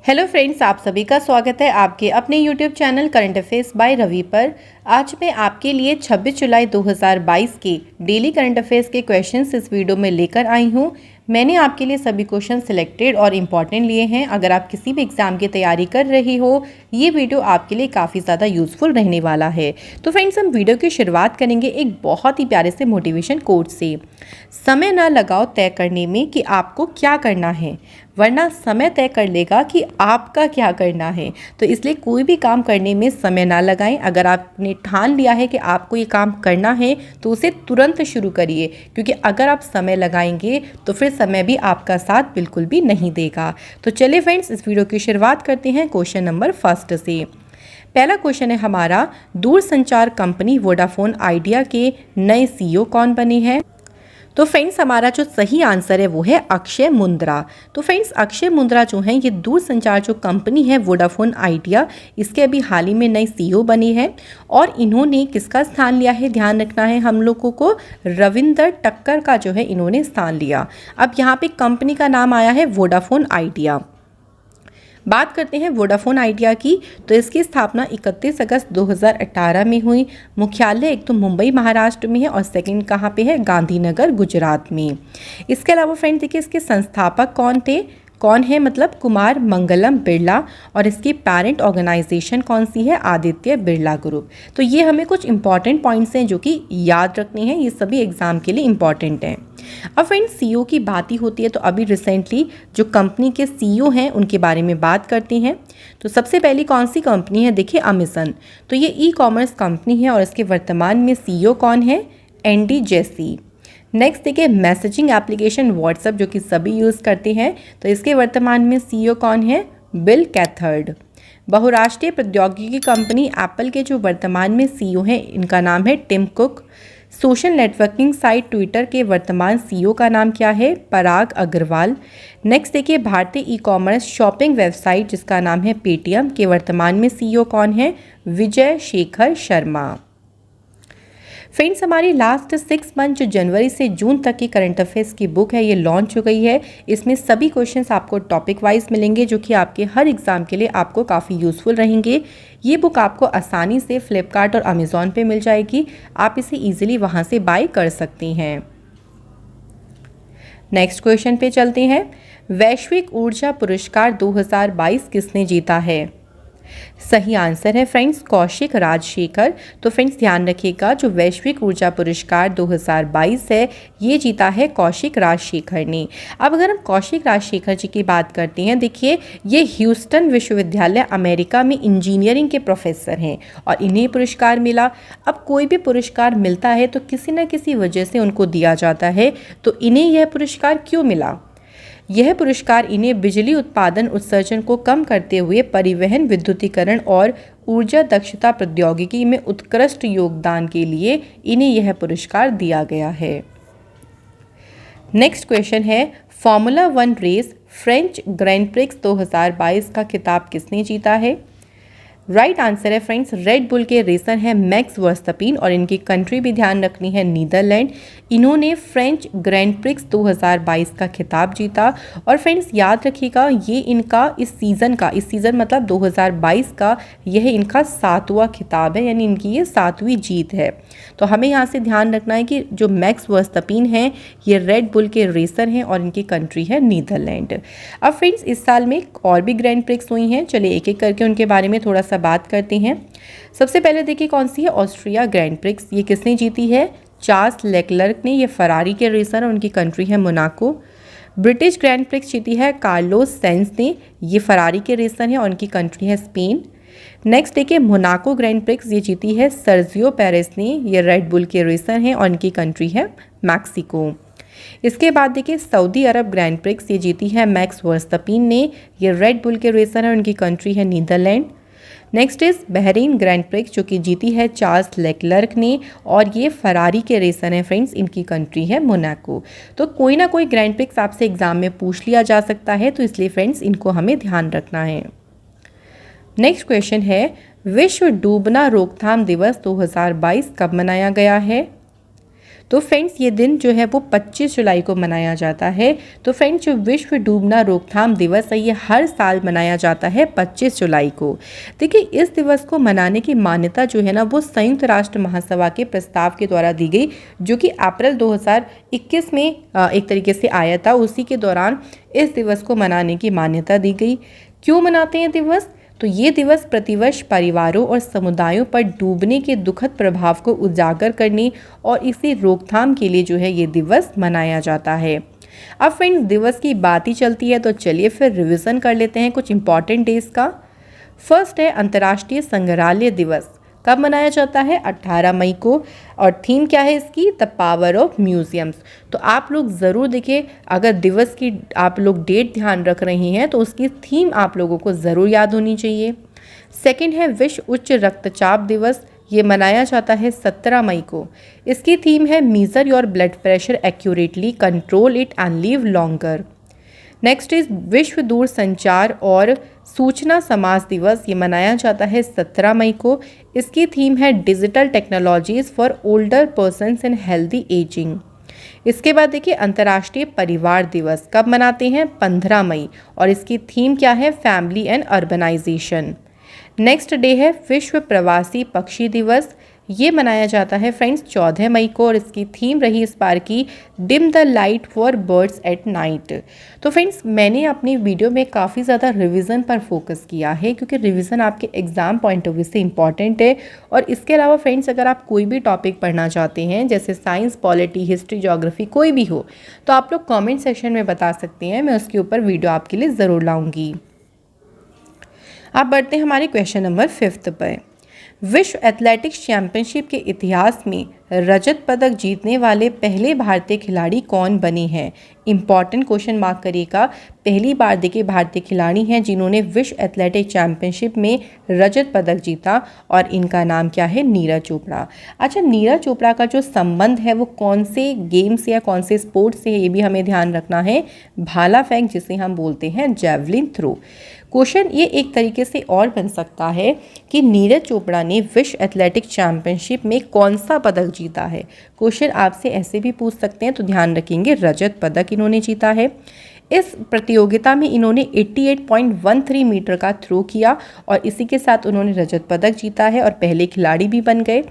Hello friends, आप सभी का स्वागत है आपके अपने YouTube channel current affairs by Ravi पर। आज मैं आपके लिए 26 जुलाई 2022 के डेली करंट अफेयर्स के क्वेश्चंस इस वीडियो में लेकर आई हूं। मैंने आपके लिए सभी क्वेश्चन सिलेक्टेड और इम्पॉर्टेंट लिए हैं। अगर आप किसी भी एग्जाम की तैयारी कर रही हो, ये वीडियो आपके लिए काफ़ी ज़्यादा यूजफुल रहने वाला है। तो फ्रेंड्स, हम वीडियो की शुरुआत करेंगे एक बहुत ही प्यारे से मोटिवेशन कोट से। समय ना लगाओ तय करने में कि आपको क्या करना है, वरना समय तय कर लेगा कि आपका क्या करना है। तो इसलिए कोई भी काम करने में समय ना लगाएं। अगर आपने ठान लिया है कि आपको ये काम करना है तो उसे तुरंत शुरू करिए, क्योंकि अगर आप समय लगाएंगे तो फिर समय भी आपका साथ बिल्कुल भी नहीं देगा। तो चलिए फ्रेंड्स, इस वीडियो की शुरुआत करते हैं क्वेश्चन नंबर फर्स्ट से। पहला क्वेश्चन है हमारा, दूरसंचार कंपनी वोडाफोन आइडिया के नए सीईओ कौन बने हैं? तो फ्रेंड्स, हमारा जो सही आंसर है वो है अक्षय मुंद्रा। तो फ्रेंड्स, अक्षय मुंद्रा जो हैं ये दूरसंचार जो कंपनी है वोडाफोन आइडिया, इसके अभी हाल ही में नई सीईओ बनी है। और इन्होंने किसका स्थान लिया है, ध्यान रखना है हम लोगों को, रविंदर टक्कर का जो है इन्होंने स्थान लिया। अब यहाँ पे कंपनी का नाम आया है वोडाफोन आइडिया। बात करते हैं वोडाफोन आइडिया की, तो इसकी स्थापना 31 अगस्त 2018 में हुई। मुख्यालय एक तो मुंबई महाराष्ट्र में है और सेकंड कहाँ पे है, गांधीनगर गुजरात में। इसके अलावा फ्रेंड देखिए, इसके संस्थापक कौन है, मतलब कुमार मंगलम बिरला। और इसकी पेरेंट ऑर्गेनाइजेशन कौन सी है, आदित्य बिरला ग्रुप। तो ये हमें कुछ इंपॉर्टेंट पॉइंट्स हैं जो कि याद रखने हैं, ये सभी एग्जाम के लिए इंपॉर्टेंट हैं। अब फ्रेंड्स, सीईओ की बात ही होती है तो अभी रिसेंटली जो कंपनी के सीईओ हैं उनके बारे में बात करते हैं। तो सबसे पहली कौन सी कंपनी है, देखिए अमेज़न। तो ये ई कॉमर्स कंपनी है और इसके वर्तमान में सीईओ कौन है, एंडी जेसी। नेक्स्ट देखिए मैसेजिंग एप्लीकेशन व्हाट्सएप, जो कि सभी यूज़ करते हैं, तो इसके वर्तमान में सीईओ कौन है, बिल कैथर्ड। बहुराष्ट्रीय प्रौद्योगिकी कंपनी एप्पल के जो वर्तमान में सीईओ हैं इनका नाम है Tim Cook. Social networking site Twitter के वर्तमान सीईओ का नाम क्या है, पराग अग्रवाल। नेक्स्ट देखिए भारतीय ई कॉमर्स शॉपिंग वेबसाइट जिसका नाम है पेटीएम के वर्तमान में सीईओ कौन है, विजय शेखर शर्मा। फ्रेंड्स, हमारी लास्ट 6 मंथ जो जनवरी से जून तक की करंट अफेयर्स की बुक है ये लॉन्च हो गई है। इसमें सभी क्वेश्चंस आपको टॉपिक वाइज मिलेंगे जो कि आपके हर एग्जाम के लिए आपको काफ़ी यूजफुल रहेंगे। ये बुक आपको आसानी से फ्लिपकार्ट और अमेज़ॉन पे मिल जाएगी, आप इसे ईजिली वहाँ से बाय कर सकती हैं। नेक्स्ट क्वेश्चन पे चलते हैं। वैश्विक ऊर्जा पुरस्कार 2022 किसने जीता है? सही आंसर है फ्रेंड्स कौशिक राजशेखर। तो फ्रेंड्स ध्यान रखिएगा, जो वैश्विक ऊर्जा पुरस्कार 2022 है ये जीता है कौशिक राजशेखर ने। अब अगर हम कौशिक राजशेखर जी की बात करते हैं, देखिए ये ह्यूस्टन विश्वविद्यालय अमेरिका में इंजीनियरिंग के प्रोफेसर हैं और इन्हें पुरस्कार मिला। अब कोई भी पुरस्कार मिलता है तो किसी न किसी वजह से उनको दिया जाता है, तो इन्हें यह पुरस्कार क्यों मिला? यह पुरस्कार इन्हें बिजली उत्पादन उत्सर्जन को कम करते हुए परिवहन, विद्युतीकरण और ऊर्जा दक्षता प्रौद्योगिकी में उत्कृष्ट योगदान के लिए इन्हें यह पुरस्कार दिया गया है। नेक्स्ट क्वेश्चन है, formula 1 race French Grand Prix 2022 का खिताब किसने जीता है? राइट आंसर है फ्रेंड्स, रेड बुल के रेसर हैं मैक्स वर्स्टैपिन और इनकी कंट्री भी ध्यान रखनी है नीदरलैंड। इन्होंने फ्रेंच ग्रैंड प्रिक्स 2022 का खिताब जीता। और फ्रेंड्स याद रखिएगा, ये इनका इस सीज़न मतलब 2022 का यह इनका 7वां खिताब है, यानी इनकी ये 7वीं जीत है। तो हमें यहाँ से ध्यान रखना है कि जो मैक्स वर्स्टैपिन हैं ये रेड बुल के रेसर हैं और इनकी कंट्री है नीदरलैंड। अब फ्रेंड्स इस साल में और भी ग्रैंड प्रिक्स हुई हैं, चलिए एक एक करके उनके बारे में थोड़ा सा बात करते हैं। सबसे पहले देखिए कौन सी है, ऑस्ट्रिया ग्रैंड प्रिक्स। ये किसने जीती है, चार्ल्स लेक्लर्क ने। ये फरारी के रेसर और उनकी कंट्री है मोनाको। ब्रिटिश ग्रैंड प्रिक्स जीती है कार्लोस सेंस ने। ये फरारी के रेसर हैं और उनकी कंट्री है स्पेन। नेक्स्ट देखिए मोनाको ग्रैंड प्रिक्स, ये जीती है सर्जियो पेरेस ने। ये रेड बुल के रेसर हैं और इनकी कंट्री है मैक्सिको। इसके बाद देखिए सऊदी अरब ग्रैंड प्रिक्स, ये जीती है मैक्स वर्स्टैपिन ने। ये रेड बुल के रेसर हैं और उनकी कंट्री है Netherland. Next is Bahrain Grand Prix, जो कि जीती है चार्ल्स लेक्लर्क ने और ये फरारी के रेसर हैं फ्रेंड्स, इनकी कंट्री है मोनाको। तो कोई ना कोई ग्रैंड प्रिक्स आपसे एग्जाम में पूछ लिया जा सकता है, तो इसलिए फ्रेंड्स इनको हमें ध्यान रखना है। नेक्स्ट क्वेश्चन है, विश्व डूबना रोकथाम दिवस 2022 कब मनाया गया है? तो फ्रेंड्स ये दिन जो है वो 25 जुलाई को मनाया जाता है। तो फ्रेंड्स जो विश्व डूबना रोकथाम दिवस है ये हर साल मनाया जाता है 25 जुलाई को। देखिए इस दिवस को मनाने की मान्यता जो है ना वो संयुक्त राष्ट्र महासभा के प्रस्ताव के द्वारा दी गई, जो कि अप्रैल 2021 में एक तरीके से आया था। उसी के दौरान इस दिवस को मनाने की मान्यता दी गई। क्यों मनाते हैं दिवस? तो ये दिवस प्रतिवर्ष परिवारों और समुदायों पर डूबने के दुखद प्रभाव को उजागर करने और इसी रोकथाम के लिए जो है ये दिवस मनाया जाता है। अब फ्रेंड्स दिवस की बात ही चलती है तो चलिए फिर रिवीजन कर लेते हैं कुछ इंपॉर्टेंट डेज का। फर्स्ट है अंतर्राष्ट्रीय संग्रहालय दिवस। कब मनाया जाता है? 18 मई को। और थीम क्या है इसकी? The power of museums. तो आप लोग ज़रूर देखिए, अगर दिवस की आप लोग डेट ध्यान रख रही हैं तो उसकी थीम आप लोगों को ज़रूर याद होनी चाहिए। सेकंड है विश्व उच्च रक्तचाप दिवस। ये मनाया जाता है 17 मई को। इसकी थीम है measure your blood pressure accurately, control it and live longer. Next is विश्व दूर संचार और सूचना समाज दिवस। ये मनाया जाता है 17 मई को। इसकी थीम है digital technologies for older persons and healthy ageing. इसके बाद देखिए अंतर्राष्ट्रीय परिवार दिवस कब मनाते हैं? 15 मई। और इसकी थीम क्या है? Family and urbanisation. Next day है विश्व प्रवासी पक्षी दिवस। ये मनाया जाता है फ्रेंड्स 14 मई को और इसकी थीम रही इस बार की dim the light for birds at night. तो फ्रेंड्स मैंने अपनी वीडियो में काफ़ी ज़्यादा रिवीजन पर फोकस किया है, क्योंकि रिवीजन आपके एग्ज़ाम पॉइंट ऑफ व्यू से इम्पॉर्टेंट है। और इसके अलावा फ्रेंड्स अगर आप कोई भी टॉपिक पढ़ना चाहते हैं, जैसे साइंस, पॉलिटी, हिस्ट्री, ज्योग्राफी कोई भी हो, तो आप लोग कॉमेंट सेक्शन में बता सकते हैं, मैं उसके ऊपर वीडियो आपके लिए ज़रूर लाऊँगी। अब बढ़ते हैं हमारे क्वेश्चन नंबर 5 पर। विश्व एथलेटिक्स चैंपियनशिप के इतिहास में रजत पदक जीतने वाले पहले भारतीय खिलाड़ी कौन बने हैं? इंपॉर्टेंट क्वेश्चन मार्क करिएगा। पहली बार देखिए भारतीय खिलाड़ी हैं जिन्होंने विश्व एथलेटिक चैंपियनशिप में रजत पदक जीता और इनका नाम क्या है? नीरज चोपड़ा। अच्छा, नीरज चोपड़ा का जो संबंध है वो कौन से गेम्स या कौन से स्पोर्ट्स से है, ये भी हमें ध्यान रखना है। भाला फेंक, जिसे हम बोलते हैं जैवलिन थ्रो। क्वेश्चन ये एक तरीके से और बन सकता है कि नीरज चोपड़ा ने विश्व एथलेटिक चैंपियनशिप में कौन सा पदक जीता है। क्वेश्चन आपसे ऐसे भी पूछ सकते हैं, तो ध्यान रखेंगे रजत पदक इन्होंने जीता है। इस प्रतियोगिता में इन्होंने 88.13 मीटर का थ्रो किया और इसी के साथ उन्होंने रजत पदक जीता है और पहले खिलाड़ी भी बन गए।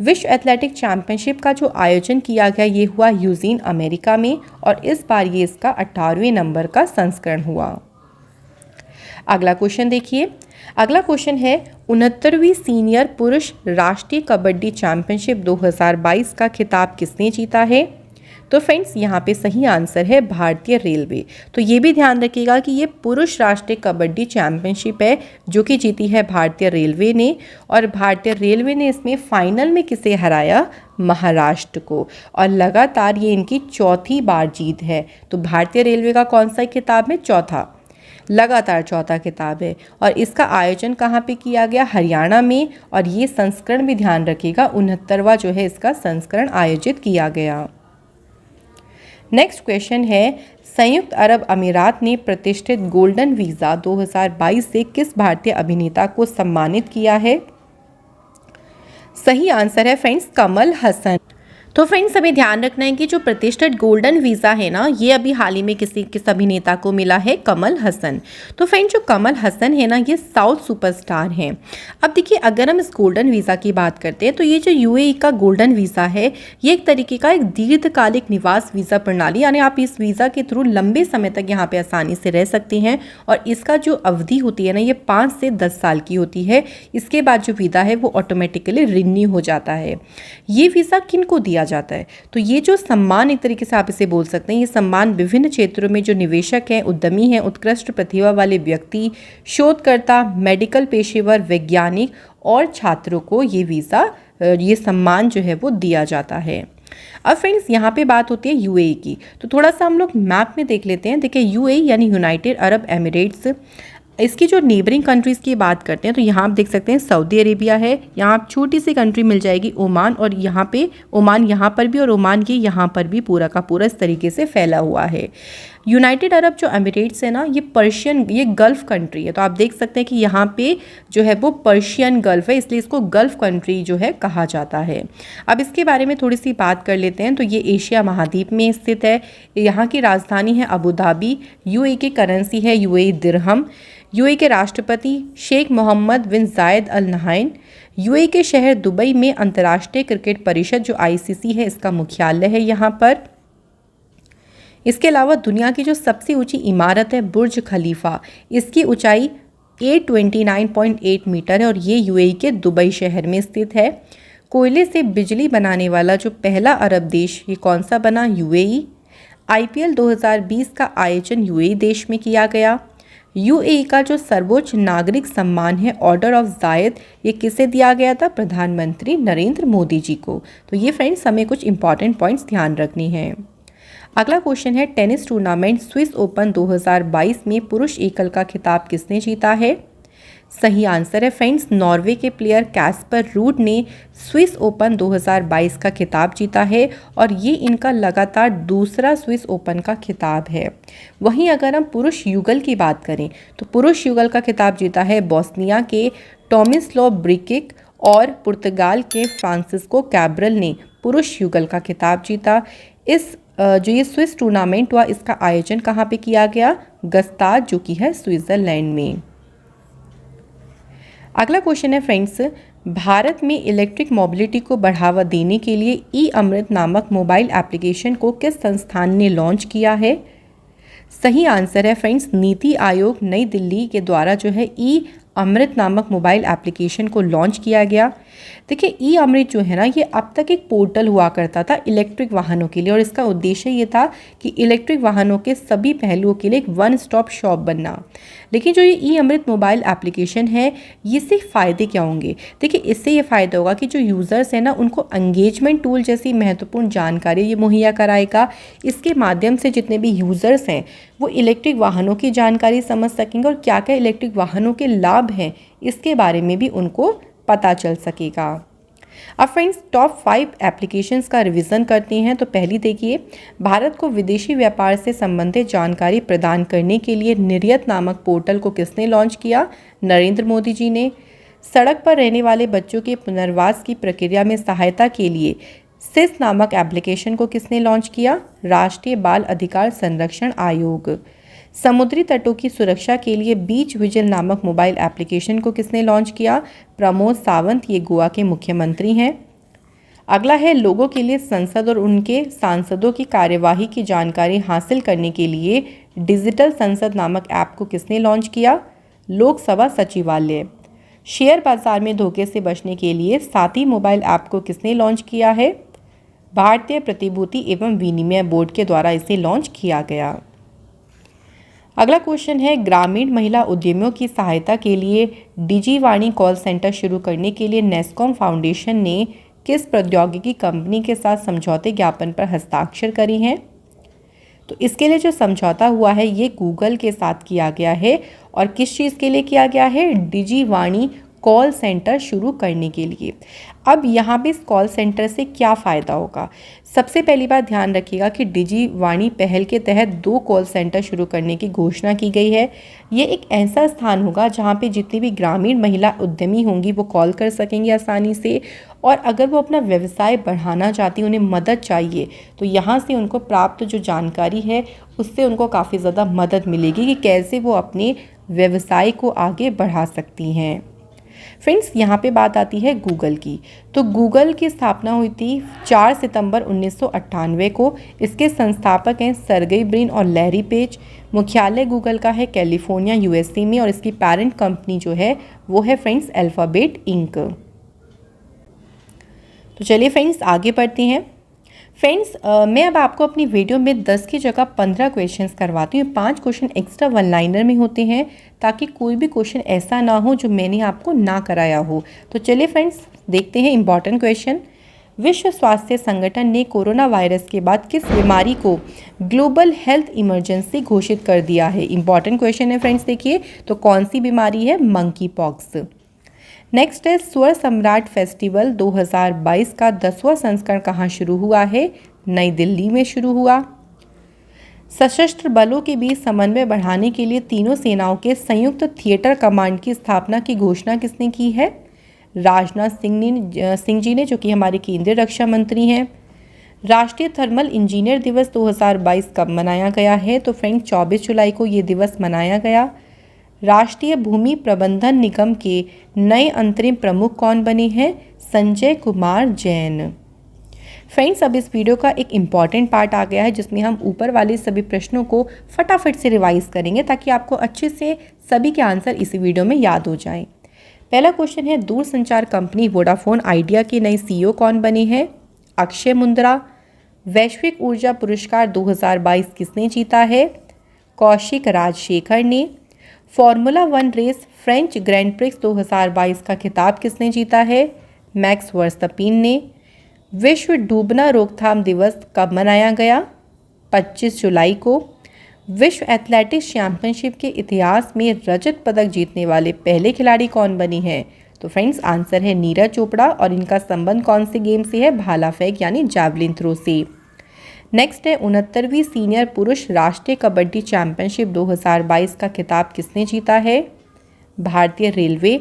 विश्व एथलेटिक चैंपियनशिप का जो आयोजन किया गया ये हुआ यूजीन, अमेरिका में, और इस बार ये इसका 18वें नंबर का संस्करण हुआ। अगला क्वेश्चन देखिए। अगला क्वेश्चन है 69वीं सीनियर पुरुष राष्ट्रीय कबड्डी चैंपियनशिप 2022 का खिताब किसने जीता है? तो फ्रेंड्स यहाँ पे सही आंसर है भारतीय रेलवे। तो ये भी ध्यान रखिएगा कि ये पुरुष राष्ट्रीय कबड्डी चैंपियनशिप है जो कि जीती है भारतीय रेलवे ने। और भारतीय रेलवे ने इसमें फाइनल में किसे हराया? महाराष्ट्र को। और लगातार ये इनकी चौथी बार जीत है। तो भारतीय रेलवे का कौन सा खिताब है? चौथा, लगातार चौथा खिताब है। और इसका आयोजन कहाँ पे किया गया? हरियाणा में। और ये संस्करण भी ध्यान रखिएगा 69वां जो है इसका संस्करण आयोजित किया गया। नेक्स्ट क्वेश्चन है संयुक्त अरब अमीरात ने प्रतिष्ठित गोल्डन वीज़ा 2022 से किस भारतीय अभिनेता को सम्मानित किया है? सही आंसर है फ्रेंड्स कमल हसन। तो फ्रेंड्स हमें ध्यान रखना है कि जो प्रतिष्ठित गोल्डन वीज़ा है ना, ये अभी हाल ही में किस अभिनेता को मिला है? कमल हसन। तो फ्रेंड्स जो कमल हसन है ना, ये साउथ सुपरस्टार हैं। अब देखिए अगर हम इस गोल्डन वीज़ा की बात करते हैं तो ये जो यूएई का गोल्डन वीज़ा है ये एक तरीके का एक दीर्घकालिक निवास वीज़ा प्रणाली, यानी आप इस वीज़ा के थ्रू लंबे समय तक यहाँ पे आसानी से रह सकते हैं। और इसका जो अवधि होती है ना, ये 5 से 10 साल की होती है। इसके बाद जो वीज़ा है वो ऑटोमेटिकली रिन्यू हो जाता है। ये वीज़ा किन को दिया जाता है? तो ये जो सम्मान, एक तरीके से आप इसे बोल सकते हैं, ये सम्मान विभिन्न क्षेत्रों में जो निवेशक हैं, उद्यमी हैं, उत्कृष्ट प्रतिभा वाले व्यक्ति, शोधकर्ता, मेडिकल पेशेवर, वैज्ञानिक और छात्रों को ये वीज़ा, ये सम्मान जो है वो दिया जाता है। अब फ्रेंड्स यहाँ पे बात होती है यूएई की, तो थोड़ा सा हम लोग मैप में देख लेते हैं। देखिए यूएई यानी यूनाइटेड अरब एमिरेट्स इसकी जो नेबरिंग कंट्रीज़ की बात करते हैं तो यहाँ आप देख सकते हैं सऊदी अरेबिया है, यहाँ आप छोटी सी कंट्री मिल जाएगी ओमान, और यहाँ पे ओमान यहाँ पर भी, और ओमान ये यहाँ पर भी पूरा का पूरा इस तरीके से फैला हुआ है। यूनाइटेड अरब जो एमिरेट्स है ना, ये पर्शियन, ये गल्फ़ कंट्री है, तो आप देख सकते हैं कि यहाँ पे जो है वो पर्शियन गल्फ़ है, इसलिए इसको गल्फ़ कंट्री जो है कहा जाता है। अब इसके बारे में थोड़ी सी बात कर लेते हैं। तो ये एशिया महाद्वीप में स्थित है, यहाँ की राजधानी है अबू धाबी, यूएई की करेंसी है यूएई दिरहम, यूएई के राष्ट्रपति शेख मोहम्मद बिन जायद अल नहायन, यूएई के शहर दुबई में अंतर्राष्ट्रीय क्रिकेट परिषद जो आईसीसी है इसका मुख्यालय है यहाँ पर। इसके अलावा दुनिया की जो सबसे ऊंची इमारत है बुर्ज खलीफा, इसकी ऊंचाई 829.8 मीटर है और ये यूएई के दुबई शहर में स्थित है। कोयले से बिजली बनाने वाला जो पहला अरब देश, ये कौन सा बना? यूएई। आईपीएल 2020 का आयोजन यूएई देश में किया गया। यूएई का जो सर्वोच्च नागरिक सम्मान है ऑर्डर ऑफ जायद, ये किसे दिया गया था? प्रधानमंत्री नरेंद्र मोदी जी को। तो ये फ्रेंड्स हमें कुछ इंपॉर्टेंट पॉइंट्स ध्यान रखनी हैं। अगला क्वेश्चन है, टेनिस टूर्नामेंट स्विस ओपन 2022 में पुरुष एकल का खिताब किसने जीता है? सही आंसर है फ्रेंड्स, नॉर्वे के प्लेयर कैस्पर रूड ने स्विस ओपन 2022 का खिताब जीता है और ये इनका लगातार दूसरा स्विस ओपन का खिताब है। वहीं अगर हम पुरुष युगल की बात करें तो पुरुष युगल का खिताब जीता है बोस्निया के टॉमिस्लो ब्रिकिक, और पुर्तगाल के फ्रांसिस्को कैब्रल ने पुरुष युगल का खिताब जीता। इस जो ये स्विस टूर्नामेंट हुआ, इसका आयोजन कहाँ पे किया गया? गस्ताद, जो कि है स्विट्जरलैंड में। अगला क्वेश्चन है फ्रेंड्स, भारत में इलेक्ट्रिक मोबिलिटी को बढ़ावा देने के लिए ई अमृत नामक मोबाइल एप्लीकेशन को किस संस्थान ने लॉन्च किया है? सही आंसर है फ्रेंड्स, नीति आयोग नई दिल्ली के द्वारा जो है ई अमृत नामक मोबाइल एप्लीकेशन को लॉन्च किया गया। देखिए, ई अमृत जो है ना, ये अब तक एक पोर्टल हुआ करता था इलेक्ट्रिक वाहनों के लिए, और इसका उद्देश्य ये था कि इलेक्ट्रिक वाहनों के सभी पहलुओं के लिए एक वन स्टॉप शॉप बनना। लेकिन जो ये ई अमृत मोबाइल एप्लीकेशन है, ये से फ़ायदे क्या होंगे? देखिए, इससे ये फ़ायदा होगा कि जो यूज़र्स हैं ना, उनको एंगेजमेंट टूल जैसी महत्वपूर्ण जानकारी ये मुहैया कराएगा। इसके माध्यम से जितने भी यूज़र्स हैं वो इलेक्ट्रिक वाहनों की जानकारी समझ सकेंगे और क्या क्या इलेक्ट्रिक वाहनों के लाभ हैं इसके बारे में भी उनको पता चल सकेगा। अब फ्रेंड्स, टॉप 5 एप्लीकेशंस का रिवीजन करते हैं। तो पहली देखिए, भारत को विदेशी व्यापार से संबंधित जानकारी प्रदान करने के लिए निर्यत नामक पोर्टल को किसने लॉन्च किया? नरेंद्र मोदी जी ने। सड़क पर रहने वाले बच्चों के पुनर्वास की प्रक्रिया में सहायता के लिए सिस नामक एप्लीकेशन को किसने लॉन्च किया? राष्ट्रीय बाल अधिकार संरक्षण आयोग। समुद्री तटों की सुरक्षा के लिए बीच विजिल नामक मोबाइल एप्लीकेशन को किसने लॉन्च किया? प्रमोद सावंत, ये गोवा के मुख्यमंत्री हैं। अगला है, लोगों के लिए संसद और उनके सांसदों की कार्यवाही की जानकारी हासिल करने के लिए डिजिटल संसद नामक ऐप को किसने लॉन्च किया? लोकसभा सचिवालय। शेयर बाजार में धोखे से बचने के लिए साथी मोबाइल ऐप को किसने लॉन्च किया है? भारतीय प्रतिभूति एवं विनिमय बोर्ड के द्वारा इसे लॉन्च किया गया। अगला क्वेश्चन है, ग्रामीण महिला उद्यमियों की सहायता के लिए डिजीवाणी कॉल सेंटर शुरू करने के लिए नेस्कॉम फाउंडेशन ने किस प्रौद्योगिकी कंपनी के साथ समझौते ज्ञापन पर हस्ताक्षर करे हैं? तो इसके लिए जो समझौता हुआ है ये गूगल के साथ किया गया है, और किस चीज़ के लिए किया गया है? डिजीवाणी कॉल सेंटर शुरू करने के लिए। अब यहाँ पे इस कॉल सेंटर से क्या फ़ायदा होगा? सबसे पहली बात ध्यान रखिएगा कि डिजीवाणी पहल के तहत 2 कॉल सेंटर शुरू करने की घोषणा की गई है। ये एक ऐसा स्थान होगा जहाँ पे जितनी भी ग्रामीण महिला उद्यमी होंगी वो कॉल कर सकेंगी आसानी से, और अगर वो अपना व्यवसाय बढ़ाना चाहती, उन्हें मदद चाहिए, तो यहाँ से उनको प्राप्त जो जानकारी है उससे उनको काफ़ी ज़्यादा मदद मिलेगी कि कैसे वो अपने व्यवसाय को आगे बढ़ा सकती हैं। फ्रेंड्स, यहाँ पे बात आती है गूगल की। तो गूगल की स्थापना हुई थी 4 सितंबर 1998 को। इसके संस्थापक हैं सर्गेई ब्रिन और लैरी पेज। मुख्यालय गूगल का है कैलिफोर्निया यूएसए में, और इसकी पेरेंट कंपनी जो है वो है फ्रेंड्स अल्फ़ाबेट इंक। तो चलिए फ्रेंड्स आगे बढ़ते हैं। फ्रेंड्स, मैं अब आपको अपनी वीडियो में 10 की जगह 15 क्वेश्चंस करवाती हूँ। 5 क्वेश्चन एक्स्ट्रा वन लाइनर में होते हैं ताकि कोई भी क्वेश्चन ऐसा ना हो जो मैंने आपको ना कराया हो। तो चलिए फ्रेंड्स देखते हैं इंपॉर्टेंट क्वेश्चन। विश्व स्वास्थ्य संगठन ने कोरोना वायरस के बाद किस बीमारी को ग्लोबल हेल्थ इमरजेंसी घोषित कर दिया है? इंपॉर्टेंट क्वेश्चन है फ्रेंड्स, देखिए तो कौन सी बीमारी है? Monkey pox. नेक्स्ट है स्वर सम्राट फेस्टिवल 2022 का 10वां संस्करण कहाँ शुरू हुआ है? नई दिल्ली में शुरू हुआ। सशस्त्र बलों के बीच समन्वय बढ़ाने के लिए तीनों सेनाओं के संयुक्त थिएटर कमांड की स्थापना की घोषणा किसने की है? राजनाथ सिंह जी ने, जो कि हमारे केंद्रीय रक्षा मंत्री हैं। राष्ट्रीय थर्मल इंजीनियर दिवस 2022 कब मनाया गया है? तो फ्रेंड्स 24 जुलाई को ये दिवस मनाया गया। राष्ट्रीय भूमि प्रबंधन निगम के नए अंतरिम प्रमुख कौन बने हैं? संजय कुमार जैन। फ्रेंड्स, अब इस वीडियो का एक इम्पॉर्टेंट पार्ट आ गया है जिसमें हम ऊपर वाले सभी प्रश्नों को फटाफट से रिवाइज करेंगे ताकि आपको अच्छे से सभी के आंसर इसी वीडियो में याद हो जाएं। पहला क्वेश्चन है, दूरसंचार कंपनी वोडाफोन आइडिया के नए सीईओ कौन बने हैं? अक्षय मुंद्रा। वैश्विक ऊर्जा पुरस्कार 2022 किसने जीता है? कौशिक राजशेखर ने। Formula 1 race French Grand Prix 2022 का खिताब किसने जीता है? मैक्स वर्स्टपेन ने। विश्व डूबना रोकथाम दिवस कब मनाया गया? 25 जुलाई को। विश्व एथलेटिक्स चैंपियनशिप के इतिहास में रजत पदक जीतने वाले पहले खिलाड़ी कौन बनी है? तो फ्रेंड्स आंसर है नीरज चोपड़ा, और इनका संबंध कौन से गेम से है? भाला फेंक यानी जैवलिन थ्रो से। नेक्स्ट है 69वीं सीनियर पुरुष राष्ट्रीय कबड्डी चैंपियनशिप 2022 का खिताब किसने जीता है? भारतीय रेलवे।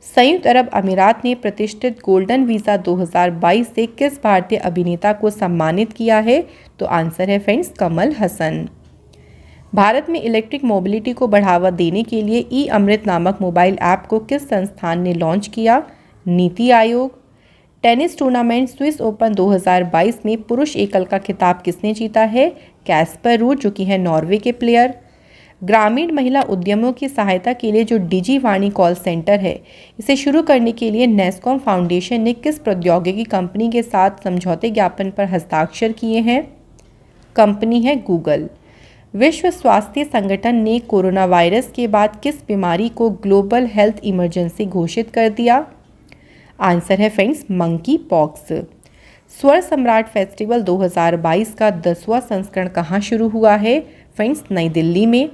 संयुक्त अरब अमीरात ने प्रतिष्ठित गोल्डन वीज़ा 2022 से किस भारतीय अभिनेता को सम्मानित किया है? तो आंसर है फ्रेंड्स कमल हसन। भारत में इलेक्ट्रिक मोबिलिटी को बढ़ावा देने के लिए ई अमृत नामक मोबाइल ऐप को किस संस्थान ने लॉन्च किया? NITI Aayog. Tennis tournament Swiss open 2022 में पुरुष एकल का खिताब किसने जीता है? कैस्पर रूड, जो कि है नॉर्वे के प्लेयर। ग्रामीण महिला उद्यमों की सहायता के लिए जो डिजी वाणी कॉल सेंटर है, इसे शुरू करने के लिए नेस्कॉम फाउंडेशन ने किस प्रौद्योगिकी कंपनी के साथ समझौते ज्ञापन पर हस्ताक्षर किए हैं? कंपनी है गूगल। विश्व स्वास्थ्य संगठन ने कोरोना वायरस के बाद किस बीमारी को ग्लोबल हेल्थ इमरजेंसी घोषित कर दिया? आंसर है फ्रेंड्स मंकी पॉक्स। स्वर सम्राट फेस्टिवल 2022 का 10वां संस्करण कहाँ शुरू हुआ है? फ्रेंड्स नई दिल्ली में।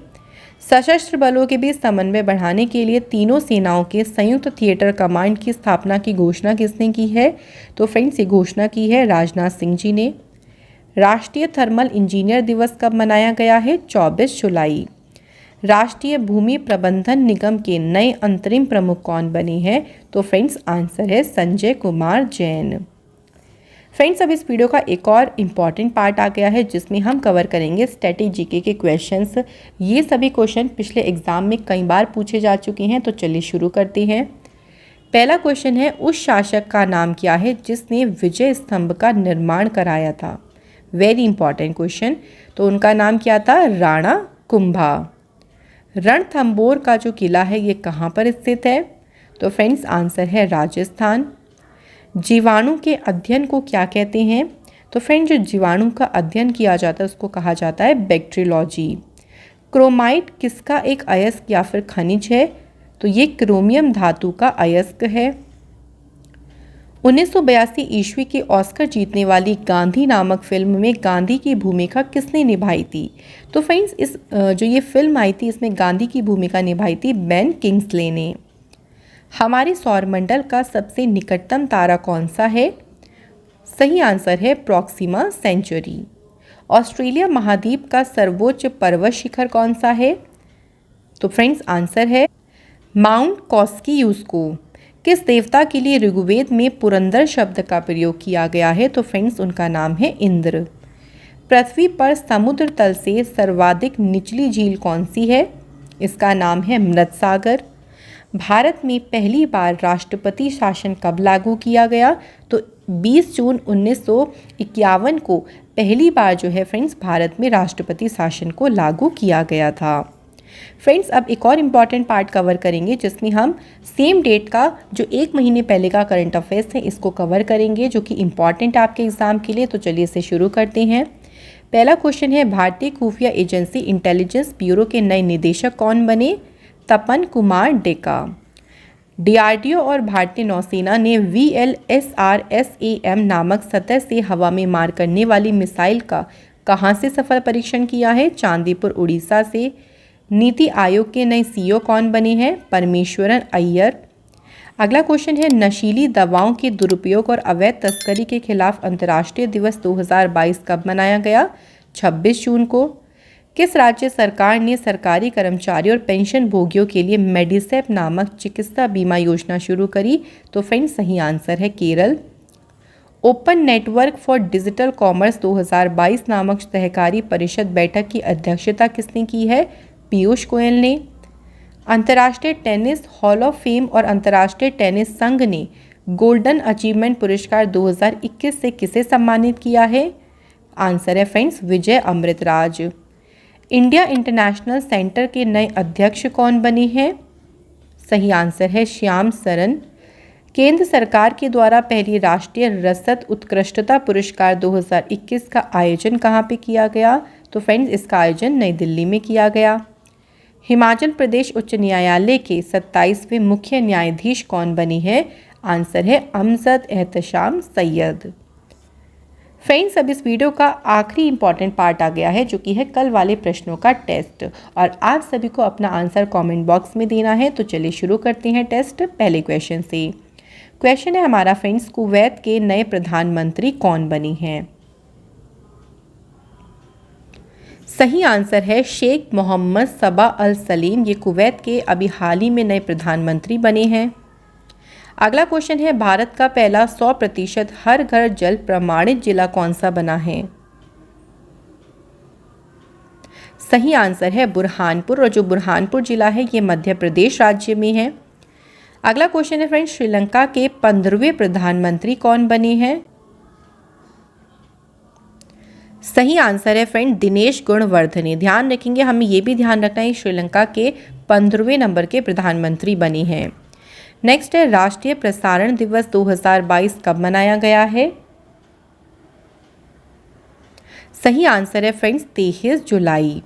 सशस्त्र बलों के बीच समन्वय बढ़ाने के लिए तीनों सेनाओं के संयुक्त थिएटर कमांड की स्थापना की घोषणा किसने की है? तो फ्रेंड्स ये घोषणा की है राजनाथ सिंह जी ने। राष्ट्रीय थर्मल इंजीनियर दिवस कब मनाया गया है? 24 जुलाई। राष्ट्रीय भूमि प्रबंधन निगम के नए अंतरिम प्रमुख कौन बने हैं? तो फ्रेंड्स आंसर है संजय कुमार जैन। फ्रेंड्स, अब इस वीडियो का एक और इम्पॉर्टेंट पार्ट आ गया है जिसमें हम कवर करेंगे स्टैटिक जीके के क्वेश्चंस। ये सभी क्वेश्चन पिछले एग्जाम में कई बार पूछे जा चुके हैं, तो चलिए शुरू करते हैं। पहला क्वेश्चन है, उस शासक का नाम क्या है जिसने विजय स्तंभ का निर्माण कराया था? Very important question. तो उनका नाम क्या था? राणा कुंभा। रणथंबोर का जो किला है ये कहाँ पर स्थित है? तो फ्रेंड्स आंसर है राजस्थान। जीवाणु के अध्ययन को क्या कहते हैं? तो फ्रेंड्स जो जीवाणु का अध्ययन किया जाता है उसको कहा जाता है बैक्टीरियोलॉजी। क्रोमाइट किसका एक अयस्क या फिर खनिज है? तो ये क्रोमियम धातु का अयस्क है। 1982 ईस्वी के ऑस्कर जीतने वाली गांधी नामक फिल्म में गांधी की भूमिका किसने निभाई थी? तो फ्रेंड्स इस जो ये फिल्म आई थी इसमें गांधी की भूमिका निभाई थी बेन किंग्सले ने। हमारे सौरमंडल का सबसे निकटतम तारा कौन सा है? सही आंसर है प्रॉक्सिमा सेंचुरी। ऑस्ट्रेलिया महाद्वीप का सर्वोच्च पर्वत शिखर कौन सा है? तो फ्रेंड्स आंसर है माउंट कॉस्कीयूस्को। किस देवता के लिए ऋग्वेद में पुरंदर शब्द का प्रयोग किया गया है? तो फ्रेंड्स उनका नाम है इंद्र। पृथ्वी पर समुद्र तल से सर्वाधिक निचली झील कौन सी है? इसका नाम है मृत सागर। भारत में पहली बार राष्ट्रपति शासन कब लागू किया गया? तो 20 जून 1951 को पहली बार जो है फ्रेंड्स भारत में राष्ट्रपति शासन को लागू किया गया था। फ्रेंड्स अब एक और इम्पॉर्टेंट पार्ट कवर करेंगे जिसमें हम सेम डेट का जो 1 महीने पहले का करंट अफेयर्स है इसको कवर करेंगे जो कि इम्पॉर्टेंट है आपके एग्जाम के लिए। तो चलिए इसे शुरू करते हैं। पहला क्वेश्चन है, भारतीय खुफिया एजेंसी इंटेलिजेंस ब्यूरो के नए निदेशक कौन बने? तपन कुमार डेका। डीआरडीओ और भारतीय नौसेना ने VLSRSAM नामक सतह से हवा में मार करने वाली मिसाइल का कहां से सफल परीक्षण किया है? चांदीपुर उड़ीसा से। नीति आयोग के नए CEO कौन बने हैं? परमेश्वरन अय्यर। अगला क्वेश्चन है, नशीली दवाओं के दुरुपयोग और अवैध तस्करी के खिलाफ अंतर्राष्ट्रीय दिवस 2022 कब मनाया गया? 26 जून को। किस राज्य सरकार ने सरकारी कर्मचारी और पेंशन भोगियों के लिए मेडिसेप नामक चिकित्सा बीमा योजना शुरू करी? तो फ्रेंड्स सही आंसर है Kerala. Open network for digital commerce 2022 नामक सहकारी परिषद बैठक की अध्यक्षता किसने की है? पीयूष गोयल ने। अंतर्राष्ट्रीय टेनिस हॉल ऑफ फेम और अंतर्राष्ट्रीय टेनिस संघ ने गोल्डन अचीवमेंट पुरस्कार 2021 से किसे सम्मानित किया है? आंसर है friends Vijay Amritraj. India international centre के नए अध्यक्ष कौन बने हैं? सही आंसर है श्याम सरन। केंद्र सरकार के द्वारा पहली राष्ट्रीय रसद उत्कृष्टता पुरस्कार 2021 का आयोजन कहाँ पे किया गया? तो फ्रेंड्स इसका आयोजन नई दिल्ली में किया गया। हिमाचल प्रदेश उच्च न्यायालय के 27वें मुख्य न्यायाधीश कौन बने हैं? आंसर है अमजद एहतशाम सैयद। फ्रेंड्स अब इस वीडियो का आखिरी इंपॉर्टेंट पार्ट आ गया है, जो कि है कल वाले प्रश्नों का टेस्ट, और आप सभी को अपना आंसर कमेंट बॉक्स में देना है। तो चलिए शुरू करते हैं टेस्ट पहले क्वेश्चन से। क्वेश्चन है हमारा फ्रेंड्स, कुवैत के नए प्रधानमंत्री कौन बने हैं? सही आंसर है शेख मोहम्मद सबा अल सलीम। ये कुवैत के अभी हाल ही में नए प्रधानमंत्री बने हैं। अगला क्वेश्चन है, भारत का पहला 100% हर घर जल प्रमाणित जिला कौन सा बना है? सही आंसर है बुरहानपुर, और जो बुरहानपुर जिला है ये मध्य प्रदेश राज्य में है। अगला क्वेश्चन है फ्रेंड्स, श्रीलंका के 15वें प्रधानमंत्री कौन बने हैं? सही आंसर है फ्रेंड दिनेश गुणवर्धने। ध्यान रखेंगे, हमें ये भी ध्यान रखना है श्रीलंका के 15वें नंबर के प्रधानमंत्री बने हैं। नेक्स्ट है, राष्ट्रीय प्रसारण दिवस 2022 कब मनाया गया है? सही आंसर है फ्रेंड्स 23 जुलाई।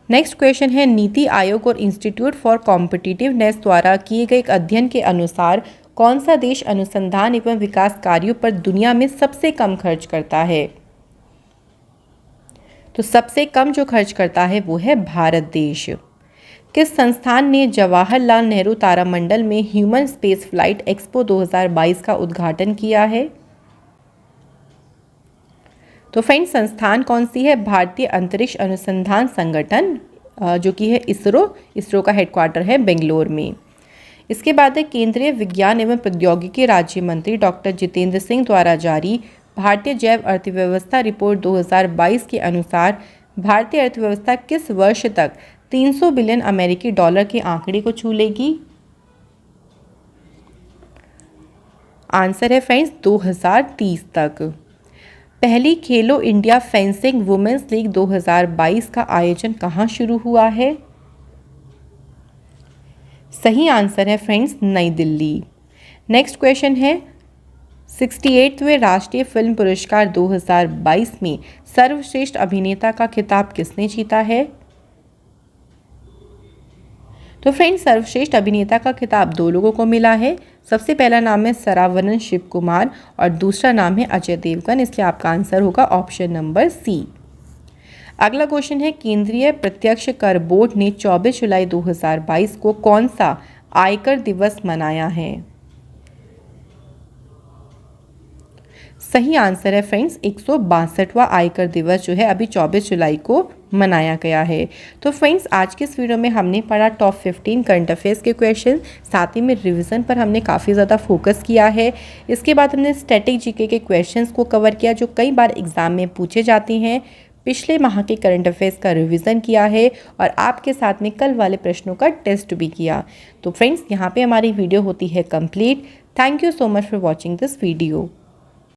नेक्स्ट क्वेश्चन है, नीति आयोग और इंस्टीट्यूट फॉर कॉम्पिटिटिवनेस द्वारा किए गए एक अध्ययन के अनुसार कौन सा देश अनुसंधान एवं विकास कार्यों पर दुनिया में सबसे कम खर्च करता है? तो सबसे कम जो खर्च करता है वो है भारत देश। किस संस्थान ने जवाहरलाल नेहरू तारामंडल में ह्यूमन स्पेस फ्लाइट एक्सपो 2022 का उद्घाटन किया है? तो फ्रेंड्स संस्थान कौन सी है? भारतीय अंतरिक्ष अनुसंधान संगठन, जो कि है इसरो का हेडक्वार्टर है बेंगलोर में। इसके बाद है, केंद्रीय विज्ञान एवं प्रौद्योगिकी राज्य मंत्री डॉक्टर जितेंद्र सिंह द्वारा जारी भारतीय जैव अर्थव्यवस्था रिपोर्ट 2022 के अनुसार भारतीय अर्थव्यवस्था किस वर्ष तक 300 बिलियन अमेरिकी डॉलर के आंकड़े को छू लेगी? आंसर है फ्रेंड्स 2030 तक। पहली खेलो इंडिया फेंसिंग वुमेन्स लीग 2022 का आयोजन कहाँ शुरू हुआ है? सही आंसर है फ्रेंड्स नई दिल्ली। नेक्स्ट क्वेश्चन है, 68वें राष्ट्रीय फिल्म पुरस्कार 2022 में सर्वश्रेष्ठ अभिनेता का खिताब किसने जीता है? तो फ्रेंड्स सर्वश्रेष्ठ अभिनेता का खिताब दो लोगों को मिला है। सबसे पहला नाम है सरावनन शिव कुमार और दूसरा नाम है अजय देवगन, इसलिए आपका आंसर होगा ऑप्शन नंबर सी। अगला क्वेश्चन है, केंद्रीय प्रत्यक्ष कर बोर्ड ने 24 जुलाई 2022 को कौन सा आयकर दिवस मनाया है? सही आंसर है फ्रेंड्स 162वां आयकर दिवस जो है अभी 24 जुलाई को मनाया गया है। तो फ्रेंड्स आज के इस वीडियो में हमने पढ़ा टॉप 15 करंट अफेयर्स के क्वेश्चन, साथ ही में रिवीजन पर हमने काफ़ी ज़्यादा फोकस किया है। इसके बाद हमने स्टैटिक जीके के क्वेश्चंस को कवर किया जो कई बार एग्जाम में पूछे जाते हैं। पिछले माह के करंट अफेयर्स का रिवीजन किया है और आपके साथ में कल वाले प्रश्नों का टेस्ट भी किया। तो फ्रेंड्स यहाँ पे हमारी वीडियो होती है complete. Thank you so much for watching this video.